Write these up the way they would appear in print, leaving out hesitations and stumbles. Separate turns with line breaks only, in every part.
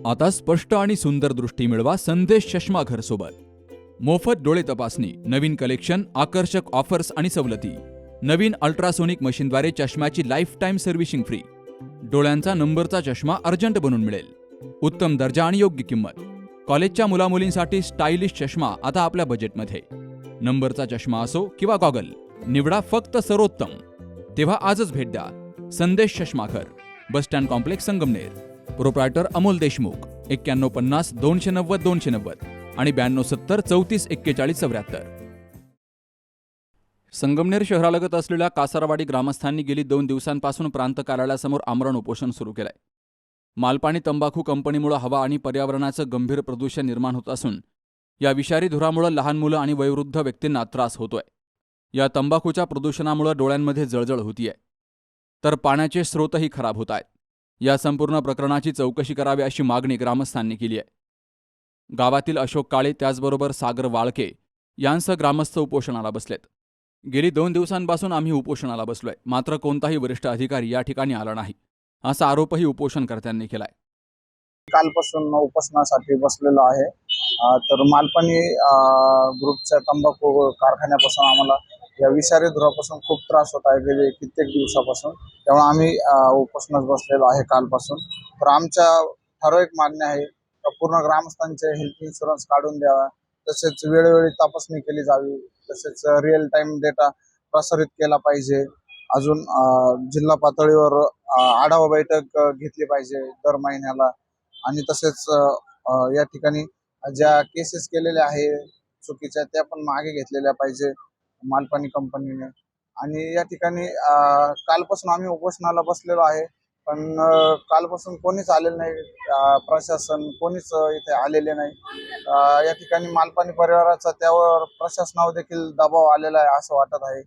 आता स्पष्ट आणि सुंदर दृष्टी मिळवा संदेश चष्मा घर सोबत. मोफत डोळे तपासणी, नवीन कलेक्शन, आकर्षक ऑफर्स आणि सवलती. नवीन अल्ट्रासोनिक मशीनद्वारे चष्म्याची लाईफ टाईम सर्व्हिसिंग फ्री. डोळ्यांचा नंबरचा चष्मा अर्जंट बनून मिळेल. उत्तम दर्जा आणि योग्य किंमत. कॉलेजच्या मुलामुलींसाठी स्टायलिश चष्मा आता आपल्या बजेटमध्ये. नंबरचा चष्मा असो किंवा गॉगल, निवडा फक्त सर्वोत्तम. तेव्हा आजच भेट द्या Sandesh Chashmaghar, bus stand complex, Sangamner. Proprietor Amol Deshmukh. 9150 290 290 आणि 9270 34 41 74. संगमनेर शहरालगत असलेल्या कासारवाडी ग्रामस्थांनी गेली 2 दिवसांपासून प्रांत कार्यालयासमोर आमरण उपोषण सुरू केलंय. मालपाणी तंबाखू कंपनीमुळे हवा आणि पर्यावरणाचं गंभीर प्रदूषण निर्माण होत असून या विषारी धुरामुळे लहान मुलं आणि वयोवृद्ध व्यक्तींना त्रास होतोय. या तंबाखूच्या प्रदूषणामुळे डोळ्यांमध्ये जळजळ होतीये, तर पाण्याचे स्रोतही खराब होत आहेत. या संपूर्ण प्रकरणाची चौकशी करावी अशी मागणी ग्रामस्थांनी केली आहे. गावातील अशोक काळे त्याचबरोबर सागर वाळके यांसह ग्रामस्थ उपोषणाला बसलेत. गेली 2 दिवसांपासून आम्ही उपोषणाला बसलोय, मात्र कोणताही वरिष्ठ अधिकारी या ठिकाणी आला नाही, असा आरोपही उपोषणकर्त्यांनी केलाय.
कालपासून उपोषणासाठी बसलेलो आहे. तर मालपाणी ग्रुपच्या तंबाखू कारखान्यापासून आम्हाला या विषारी धुरापासून खूप त्रास होत आहे गेले कित्येक दिवसापासून. त्यामुळे आम्ही उपोषणास बसलेलो आहे कालपासून. तर आमच्या ठराविक मागण्या आहे तर पूर्ण ग्रामस्थांचे हेल्थ इन्शुरन्स काढून द्यावा, तसेच वेळोवेळी तपासणी केली जावी, तसेच रिअल टाइम डेटा प्रसारित केला पाहिजे. अजून जिल्हा पातळीवर आढावा बैठक घेतली पाहिजे दर महिन्याला. आणि तसेच या ठिकाणी ज्या केसेस केलेल्या आहे चुकीच्या त्या पण मागे घेतलेल्या पाहिजे मालपाणी कंपनीने. आणि या ठिकाणी कालपासून आम्ही उपोषणाला बसलेलो आहे, पण कालपासून कोणीच आलेलं नाही. प्रशासन कोणीच इथे आलेले नाही. या ठिकाणी मालपाणी परिवाराचा त्यावर प्रशासनावर देखील दबाव आलेला आहे असं वाटत आहे.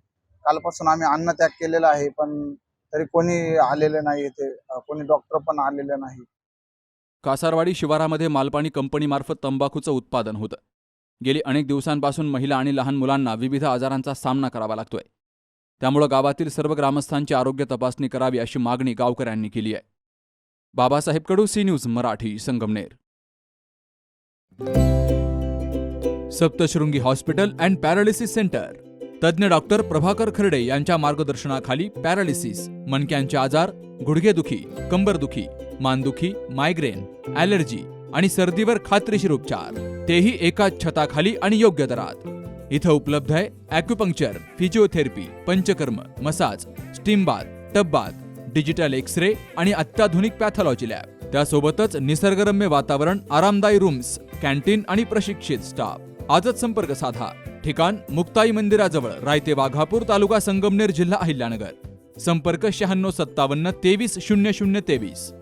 कालपासून आम्ही अन्नत्याग केलेला आहे, पण तरी कोणी आलेले नाही इथे, कोणी डॉक्टर पण आलेले नाही.
कासारवाडी शिवारामध्ये मालपाणी कंपनीमार्फत तंबाखूचं उत्पादन होतं. गेली अनेक दिवसांपासून महिला आणि लहान मुलांना विविध आजारांचा सामना करावा लागतोय. त्यामुळे गावातील सर्व ग्रामस्थांची आरोग्य तपासणी करावी अशी मागणी गावकऱ्यांनी केली आहे. Babasaheb Kadu, C news Marathi, Sangamner. Saptashrungi hospital and paralysis centre. तज्ज्ञ डॉक्टर प्रभाकर खर्डे यांच्या मार्गदर्शनाखाली पॅरालिसिस, मणक्यांचे आजार, गुडघेदुखी, कंबरदुखी, मानदुखी, मायग्रेन, ॲलर्जी आणि सर्दीवर खात्रीशीर उपचार, तेही एकाच छताखाली आणि योग्य दरात. इथं उपलब्ध आहे acupuncture, physiotherapy, panchakarma, massage, steam bath, tub bath, digital X ray आणि अत्याधुनिक पॅथॉलॉजी लॅब. त्यासोबतच निसर्गरम्य वातावरण, आरामदायी रूम्स, कॅन्टीन आणि प्रशिक्षित स्टाफ. आजच संपर्क साधा. ठिकाण मुक्ताई मंदिराजवळ, रायते वाघापूर, तालुका संगमनेर, जिल्हा अहिल्यानगर. संपर्क 9657 23 0023.